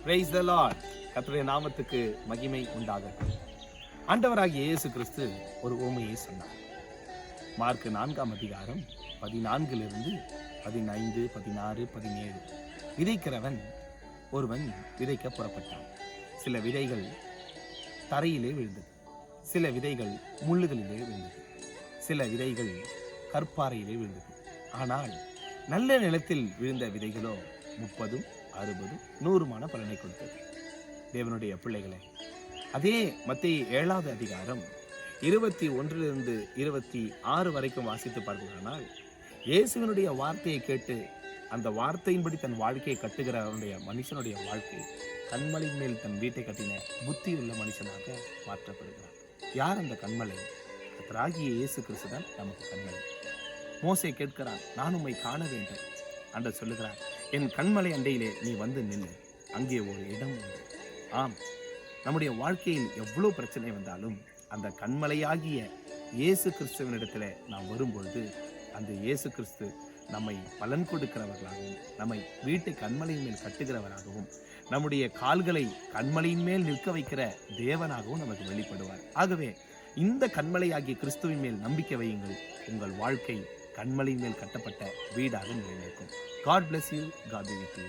Praise the Lord. கர்த்தருடைய நாமத்துக்கு மகிமை உண்டாகட்டும். ஆண்டவராகிய இயேசு கிறிஸ்து ஒரு உவமையை சொன்னார். மார்க் 4ஆம் அதிகாரம் 14 15, 16, 17. விதைக்கிறவன் ஒருவன் விதைக்க புறப்பட்டான். சில விதைகள் தரையிலே விழுந்தது, சில விதைகள் முள்ளுகளிலே விழுந்தது, சில விதைகள் கற்பாறையிலே விழுந்தது. ஆனால் நல்ல நிலத்தில் விழுந்த விதைகளோ 30, 60, 100 பலனை கொடுத்தது. தேவனுடைய பிள்ளைகளே, அதே மத்தேயு 7ஆவது அதிகாரம் 21 26 வரைக்கும் வாசித்து பார்க்கிறோமானால், இயேசுவினுடைய வார்த்தையை கேட்டு அந்த வார்த்தையின்படி தன் வாழ்க்கையை கட்டுகிறவனுடைய மனுஷனுடைய வாழ்க்கை கண்மலையின் மேல் தன் வீட்டை கட்டின புத்தி உள்ள மனுஷனாக மாற்றப்படுகிறார். யார் அந்த கண்மலை? கர்த்தராகிய இயேசு கிறிஸ்து தான் நமக்கு கண்மலை. மோசே கேட்கிறான், நான் உம்மை காண வேண்டும். ஆண்டவர் சொல்லுகிறார், என் கண்மலை அண்டையிலே நீ வந்து நில்லு, அங்கே ஒரு இடம் உண்டு. ஆம், நம்முடைய வாழ்க்கையில் எவ்வளவு பிரச்சனை வந்தாலும் அந்த கண்மலையாகிய இயேசு கிறிஸ்துவனிடத்துல நாம் வரும்பொழுது அந்த இயேசு கிறிஸ்து நம்மை பலன் கொடுக்கிறவர்களாகவும், நம்மை வீட்டை கண்மலையின் மேல் கட்டுகிறவராகவும், நம்முடைய கால்களை கண்மலையின் மேல் நிற்க வைக்கிற தேவனாகவும் நமக்கு வெளிப்படுவார். ஆகவே இந்த கண்மலையாகிய கிறிஸ்துவின் மேல் நம்பிக்கை வையுங்கள். உங்கள் வாழ்க்கை கண்மலையின் மேல் கட்டப்பட்ட வீடாக நிலைநிற்கும். God bless you. God be with you.